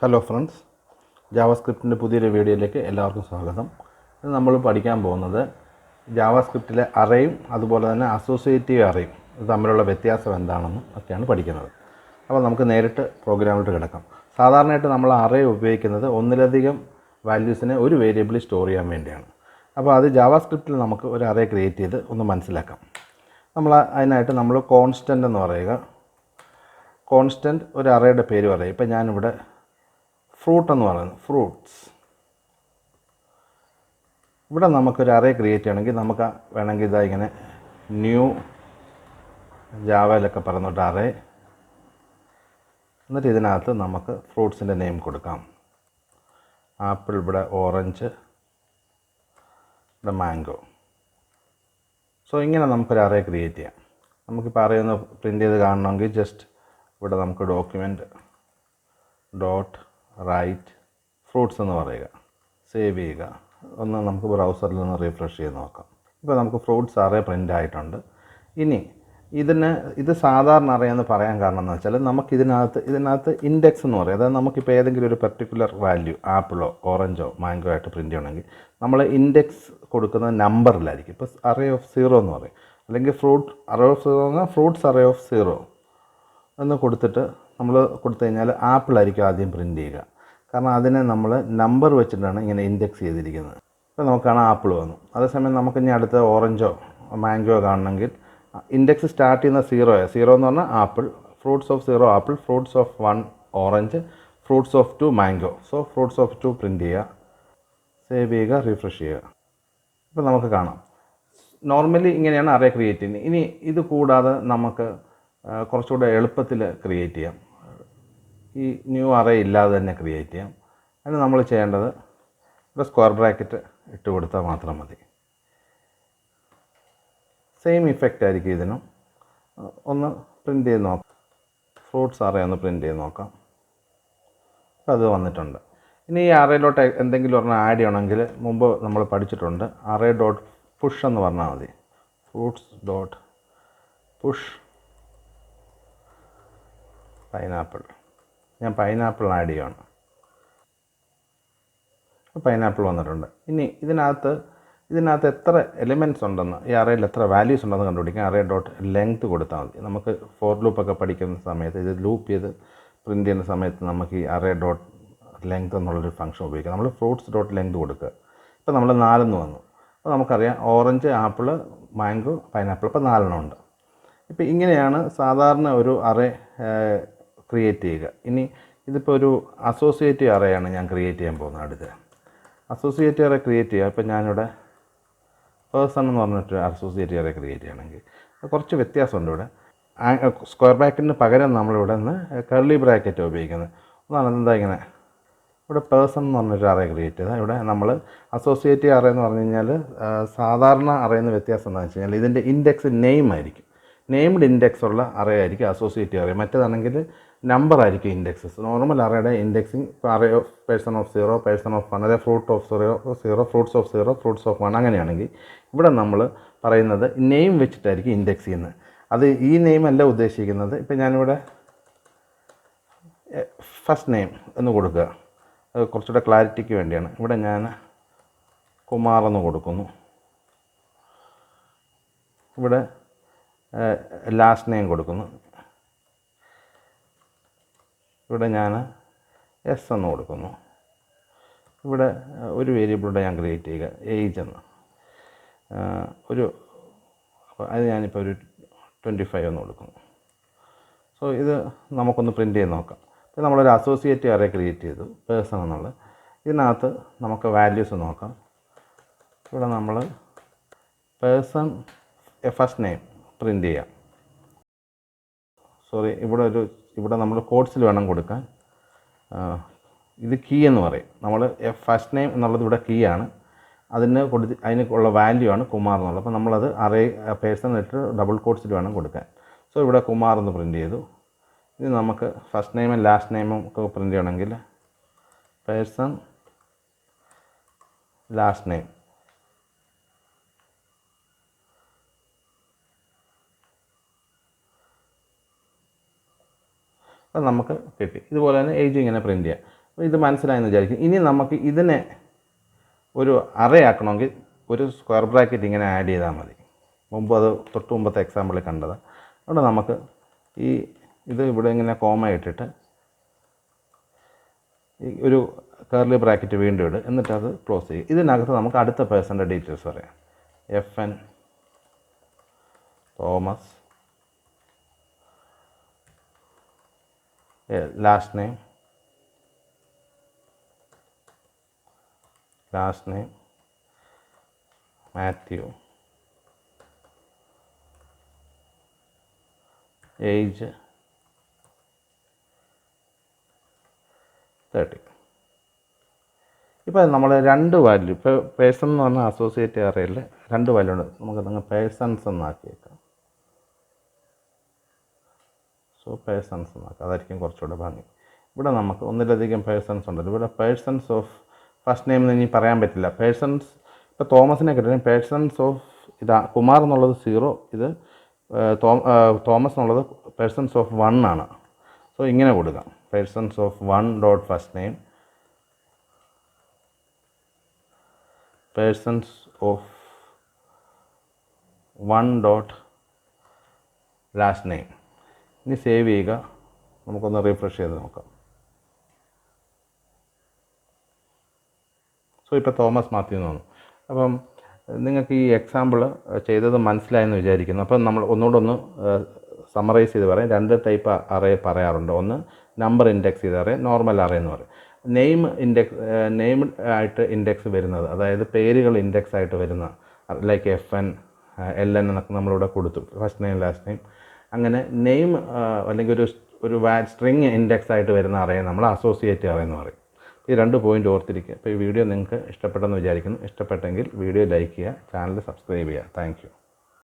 Hello friends, ജാവാസ്ക്രിപ്റ്റിൻ്റെ പുതിയൊരു വീഡിയോയിലേക്ക് എല്ലാവർക്കും സ്വാഗതം. ഇത് നമ്മൾ പഠിക്കാൻ പോകുന്നത് ജാവാസ്ക്രിപ്റ്റിലെ അറേയും അതുപോലെ തന്നെ അസോസിയേറ്റീവ് അറേയും ഇത് തമ്മിലുള്ള വ്യത്യാസം എന്താണെന്നും ഒക്കെയാണ് പഠിക്കുന്നത്. അപ്പോൾ നമുക്ക് നേരിട്ട് പ്രോഗ്രാമിലോട്ട് കിടക്കാം. സാധാരണയായിട്ട് നമ്മൾ അറേ ഉപയോഗിക്കുന്നത് ഒന്നിലധികം വാല്യൂസിനെ ഒരു വേരിയബിളിൽ സ്റ്റോർ ചെയ്യാൻ വേണ്ടിയാണ്. അപ്പോൾ അത് ജാവാസ്ക്രിപ്റ്റിൽ നമുക്ക് ഒരു അറേ ക്രിയേറ്റ് ചെയ്ത് ഒന്ന് മനസ്സിലാക്കാം. അതിനായിട്ട് നമ്മൾ കോൺസ്റ്റൻ്റ് എന്ന് പറയുക. കോൺസ്റ്റൻ്റ് ഒരു അറേയുടെ പേര് പറയും. ഇപ്പോൾ ഞാനിവിടെ ഫ്രൂട്ട് എന്ന് പറയുന്നത് ഫ്രൂട്ട്സ്. ഇവിടെ നമുക്കൊരു അറേ ക്രിയേറ്റ് ചെയ്യണമെങ്കിൽ നമുക്ക് വേണമെങ്കിൽ ഇതാ ഇങ്ങനെ ന്യൂ ജാവയിലൊക്കെ പറഞ്ഞിട്ട് അറേ, എന്നിട്ട് ഇതിനകത്ത് നമുക്ക് ഫ്രൂട്ട്സിൻ്റെ നെയിം കൊടുക്കാം. ആപ്പിൾ, ഇവിടെ ഓറഞ്ച്, ഇവിടെ മാംഗോ. സോ ഇങ്ങനെ നമുക്കൊരു അറേ ക്രിയേറ്റ് ചെയ്യാം. നമുക്കിപ്പോൾ അറേ ഒന്ന് പ്രിൻ്റ് ചെയ്ത് കാണണമെങ്കിൽ ജസ്റ്റ് ഇവിടെ നമുക്ക് ഡോക്യുമെൻറ്റ് ഡോട്ട് റൈറ്റ് ഫ്രൂട്ട്സ് എന്ന് പറയുക, സേവ് ചെയ്യുക. ഒന്ന് നമുക്ക് ബ്രൗസറിൽ നിന്ന് റീഫ്രഷ് ചെയ്ത് നോക്കാം. ഇപ്പോൾ നമുക്ക് ഫ്രൂട്ട്സ് അറേ പ്രിൻ്റ് ആയിട്ടുണ്ട്. ഇനി ഇത് സാധാരണ അറേ എന്ന് പറയാൻ കാരണം എന്ന് വെച്ചാൽ നമുക്ക് ഇതിനകത്ത് ഇൻഡെക്സ് എന്ന് പറയും. അതായത് നമുക്കിപ്പോൾ ഏതെങ്കിലും ഒരു പെർട്ടിക്കുലർ വാല്യൂ ആപ്പിളോ ഓറഞ്ചോ മാംഗോ ആയിട്ട് പ്രിൻ്റ് ചെയ്യണമെങ്കിൽ നമ്മൾ ഇൻഡെക്സ് കൊടുക്കുന്നത് നമ്പറിലായിരിക്കും. ഇപ്പോൾ അറേ ഓഫ് 0 എന്ന് പറയും, അല്ലെങ്കിൽ അറേ ഓഫ് 0 എന്നാൽ ഫ്രൂട്ട്സ് അറേ ഓഫ് 0 എന്ന് കൊടുത്തിട്ട് നമ്മൾ കൊടുത്തു കഴിഞ്ഞാൽ ആപ്പിളായിരിക്കും ആദ്യം പ്രിൻ്റ് ചെയ്യുക. കാരണം അതിനെ നമ്മൾ നമ്പർ വെച്ചിട്ടാണ് ഇങ്ങനെ ഇൻഡെക്സ് ചെയ്തിരിക്കുന്നത്. ഇപ്പോൾ നമുക്ക് കാണാം ആപ്പിൾ വന്നു. അതേസമയം നമുക്ക് ഇനി അടുത്ത ഓറഞ്ചോ മാംഗോ കാണണമെങ്കിൽ ഇൻഡെക്സ് സ്റ്റാർട്ട് ചെയ്യുന്ന 0 എന്ന് പറഞ്ഞാൽ apple, fruits of 0 apple, fruits of 1 orange, fruits of 2 mango. So fruits of 2 print ചെയ്യുക, സേവ് ചെയ്യുക, റീഫ്രഷ് ചെയ്യുക. ഇപ്പോൾ നമുക്ക് കാണാം നോർമലി ഇങ്ങനെയാണ് അറേ ക്രിയേറ്റ് ചെയ്യുന്നത്. ഇനി ഇത് കൂടാതെ നമുക്ക് കുറച്ചുകൂടെ എളുപ്പത്തിൽ ക്രിയേറ്റ് ചെയ്യാം. ഈ ന്യൂ അറേ ഇല്ലാതെ തന്നെ ക്രിയേറ്റ് ചെയ്യാം. അതിന് നമ്മൾ ചെയ്യേണ്ടത് ഇവിടെ സ്ക്വയർ ബ്രാക്കറ്റ് ഇട്ട് കൊടുത്താൽ മാത്രം മതി. സെയിം ഇഫക്റ്റ് ആയിരിക്കും ഇതിനും. ഒന്ന് പ്രിൻ്റ് ചെയ്ത് നോക്കാം. ഫ്രൂട്ട്സ് അറേ ഒന്ന് പ്രിൻ്റ് ചെയ്ത് നോക്കാം. അപ്പോൾ അത് വന്നിട്ടുണ്ട്. ഇനി ഈ അറേയിലോട്ട് എന്തെങ്കിലും ഒരെണ്ണം ആഡ് ചെയ്യണമെങ്കിൽ മുമ്പ് നമ്മൾ പഠിച്ചിട്ടുണ്ട്. അറേ ഡോട്ട് പുഷ് എന്ന് പറഞ്ഞാൽ മതി. Fruits dot push pineapple. ഞാൻ പൈനാപ്പിൾ ആഡ് ചെയ്യുകയാണ്. പൈനാപ്പിൾ വന്നിട്ടുണ്ട്. ഇനി ഇതിനകത്ത് എത്ര എലിമെൻറ്റ്സ് ഉണ്ടെന്ന്, ഈ അറേയിൽ എത്ര വാല്യൂസ് ഉണ്ടെന്ന് കണ്ടുപിടിക്കാൻ അറേ ഡോട്ട് ലെങ്ത് കൊടുത്താൽ മതി. നമുക്ക് ഫോർ ലൂപ്പൊക്കെ പഠിക്കുന്ന സമയത്ത് ഇത് ലൂപ്പ് ചെയ്ത് പ്രിൻ്റ് ചെയ്യുന്ന സമയത്ത് നമുക്ക് ഈ അറേ ഡോട്ട് ലെങ്ത് എന്നുള്ളൊരു ഫംഗ്ഷൻ ഉപയോഗിക്കാം. നമ്മൾ ഫ്രൂട്ട്സ് ഡോട്ട് ലെങ്ത് കൊടുക്കുക. ഇപ്പോൾ നമ്മൾ 4 വന്നു. അപ്പോൾ നമുക്കറിയാം ഓറഞ്ച്, ആപ്പിൾ, മാംഗോ, പൈനാപ്പിൾ. ഇപ്പോൾ 4 ഉണ്ട്. ഇപ്പോൾ ഇങ്ങനെയാണ് സാധാരണ ഒരു അറേ ക്രിയേറ്റ് ചെയ്യുക. ഇനി ഇതിപ്പോൾ ഒരു അസോസിയേറ്റീവ് അറേയാണ് ഞാൻ ക്രിയേറ്റ് ചെയ്യാൻ പോകുന്നത്. അടുത്ത് അസോസിയേറ്റീവ് അറേ ക്രിയേറ്റ് ചെയ്യുക. ഇപ്പോൾ ഞാനിവിടെ പേഴ്സൺ എന്ന് പറഞ്ഞിട്ട് അസോസിയേറ്റീവ് അറേ ക്രിയേറ്റ് ചെയ്യണമെങ്കിൽ കുറച്ച് വ്യത്യാസമുണ്ട്. ഇവിടെ സ്ക്വയർ ബ്രാക്കറ്റിന് പകരം നമ്മളിവിടെ നിന്ന് കർലി ബ്രാക്കറ്റ് ഉപയോഗിക്കുന്നത്. ഒന്നാണ് എന്താ ഇങ്ങനെ ഇവിടെ പേഴ്സൺ എന്ന് പറഞ്ഞൊരു അറേ ക്രിയേറ്റ് ചെയ്താൽ ഇവിടെ നമ്മൾ അസോസിയേറ്റീവ് അറേ എന്ന് പറഞ്ഞു കഴിഞ്ഞാൽ സാധാരണ അറേന്ന് വ്യത്യാസം എന്താണെന്ന് വെച്ച് കഴിഞ്ഞാൽ ഇതിൻ്റെ ഇൻഡെക്സ് നെയിം ആയിരിക്കും. നെയിംഡ് ഇൻഡെക്സ് ഉള്ള അറേ ആയിരിക്കും അസോസിയേറ്റീവ് അറേ. മറ്റേതാണെങ്കിൽ നമ്പർ ആയിരിക്കും ഇൻഡെക്സസ്. നോർമൽ അറേയുടെ ഇൻഡെക്സിങ് ഇപ്പോൾ array of person of 0, person of 1, അതായത് fruit of 0, fruits of 0, fruits of 1 അങ്ങനെയാണെങ്കിൽ ഇവിടെ നമ്മൾ പറയുന്നത് നെയിം വെച്ചിട്ടായിരിക്കും ഇൻഡെക്സ് ചെയ്യുന്നത്. അത് ഈ നെയിം അല്ല ഉദ്ദേശിക്കുന്നത്. ഇപ്പോൾ ഞാനിവിടെ ഫസ്റ്റ് നെയിം എന്ന് കൊടുക്കുക. അത് കുറച്ചുകൂടെ ക്ലാരിറ്റിക്ക് വേണ്ടിയാണ്. ഇവിടെ ഞാൻ കുമാർ എന്ന് കൊടുക്കുന്നു. ഇവിടെ ലാസ്റ്റ് നെയിം കൊടുക്കുന്നു. ഇവിടെ ഞാൻ എസ് എന്ന് കൊടുക്കുന്നു. ഇവിടെ ഒരു വേരിയബിളിലൂടെ ഞാൻ ക്രിയേറ്റ് ചെയ്യുക ഏജ് എന്ന് അപ്പോൾ അത് ഞാനിപ്പോൾ ഒരു 25 എന്ന് കൊടുക്കുന്നു. സോ ഇത് നമുക്കൊന്ന് പ്രിൻ്റ് ചെയ്ത് നോക്കാം. ഇപ്പോൾ നമ്മളൊരു അസോസിയേറ്റീവ് അറേ ക്രിയേറ്റ് ചെയ്തു പേഴ്സൺ എന്നുള്ളത്. ഇതിനകത്ത് നമുക്ക് വാല്യൂസ് നോക്കാം. ഇവിടെ നമ്മൾ പേഴ്സൺ ഫസ്റ്റ് നെയിം പ്രിൻ്റ് ചെയ്യാം. ഇവിടെ നമ്മൾ കോഡ്സിൽ വേണം കൊടുക്കാൻ. ഇത് കീ എന്ന് പറയും. നമ്മൾ ഫസ്റ്റ് നെയിം എന്നുള്ളത് ഇവിടെ കീ ആണ്. അതിനുള്ള വാല്യൂ ആണ് കുമാർ എന്നുള്ളത്. അപ്പോൾ നമ്മളത് അറേ പേഴ്സൺ ഇട്ട് ഡബിൾ കോഡ്സിൽ വേണം കൊടുക്കാൻ. സോ ഇവിടെ കുമാർ എന്ന് പ്രിൻ്റ് ചെയ്തു. ഇത് നമുക്ക് ഫസ്റ്റ് നെയിമും ലാസ്റ്റ് നെയിമും ഒക്കെ പ്രിൻ്റ് ചെയ്യണമെങ്കിൽ പേഴ്സൺ ലാസ്റ്റ് നെയിം അത് നമുക്ക് കിട്ടി. ഇതുപോലെ തന്നെ ഏജ് ഇങ്ങനെ പ്രിൻ്റ് ചെയ്യാം. ഇത് മനസ്സിലായെന്ന് വിചാരിക്കും. ഇനി നമുക്ക് ഇതിനെ ഒരു അറേ ആക്കണമെങ്കിൽ ഒരു സ്ക്വയർ ബ്രാക്കറ്റ് ഇങ്ങനെ ആഡ് ചെയ്താൽ മതി. അത് തൊട്ട് മുമ്പത്തെ എക്സാമ്പിളിൽ കണ്ടത്. അവിടെ നമുക്ക് ഇത് ഇവിടെ ഇങ്ങനെ കോമ ഇട്ടിട്ട് ഒരു കർലി ബ്രാക്കറ്റ് വീണ്ടും ഇടും, എന്നിട്ട് അത് ക്ലോസ് ചെയ്യും. ഇതിനകത്ത് നമുക്ക് അടുത്ത പേഴ്സൻ്റെ ഡീറ്റെയിൽസ് പറയാം. FN Thomas, last name Mathew, age 30. ഇപ്പോൾ നമ്മൾ 2 വാല്യൂ, ഇപ്പോൾ പേഴ്സൺ എന്ന് പറഞ്ഞാൽ അസോസിയേറ്റീവ് അറേയിൽ 2 വാല്യൂ ഉണ്ട്. നമുക്ക് പേഴ്സൺസ് എന്നാക്കിയേക്കാം. പേഴ്സൺസ് എന്നാക്കാം, അതായിരിക്കും കുറച്ചുകൂടെ ഭംഗി. ഇവിടെ നമുക്ക് ഒന്നിലധികം പേഴ്സൺസ് ഉണ്ടല്ലോ. ഇവിടെ പേഴ്സൺസ് ഓഫ് ഫസ്റ്റ് നെയിം എന്ന് ഇനി പറയാൻ പറ്റില്ല. പേഴ്സൺസ് ഇപ്പോൾ തോമസിനെ കിട്ടും. പേഴ്സൺസ് ഓഫ് കുമാർ എന്നുള്ളത് 0, ഇത് തോമസ് എന്നുള്ളത് പേഴ്സൺസ് ഓഫ് 1 ആണ്. ഇങ്ങനെ കൊടുക്കാം. Persons of 1 dot first name, persons of 1 dot last name. ഇനി സേവ് ചെയ്യുക. നമുക്കൊന്ന് റീഫ്രഷ് ചെയ്ത് നോക്കാം. ഇപ്പോൾ തോമസ് മാത്യു എന്ന് വന്നു. അപ്പം നിങ്ങൾക്ക് ഈ എക്സാമ്പിൾ ചെയ്തത് മനസ്സിലായെന്ന് വിചാരിക്കുന്നു. അപ്പം നമ്മൾ ഒന്നുകൂടെ സമ്മറൈസ് ചെയ്ത് പറയാം. 2 ടൈപ്പ് അറേ പറയാറുണ്ട്. ഒന്ന് നമ്പർ ഇൻഡെക്സ് ചെയ്ത അറേ, നോർമൽ അറേ എന്ന് പറയും. നെയിം ആയിട്ട് ഇൻഡെക്സ് വരുന്നത്, അതായത് പേരുകൾ ഇൻഡെക്സ് ആയിട്ട് വരുന്ന, ലൈക്ക് FN LN എന്നൊക്കെ നമ്മളിവിടെ കൊടുത്തു, ഫസ്റ്റ് നെയിം ലാസ്റ്റ് നെയിം. അങ്ങനെ നെയിം അല്ലെങ്കിൽ ഒരു സ്ട്രിങ് ഇൻഡെക്സ് ആയിട്ട് വരുന്ന അറേ നമ്മൾ അസോസിയേറ്റീവ് അറേ എന്ന് പറയും. ഈ 2 പോയിൻ്റ് ഓർത്തിരിക്കുക. അപ്പോൾ ഈ വീഡിയോ നിങ്ങൾക്ക് ഇഷ്ടപ്പെട്ടെന്ന് വിചാരിക്കുന്നു. ഇഷ്ടപ്പെട്ടെങ്കിൽ വീഡിയോ ലൈക്ക് ചെയ്യുക, ചാനൽ സബ്സ്ക്രൈബ് ചെയ്യുക. Thank you.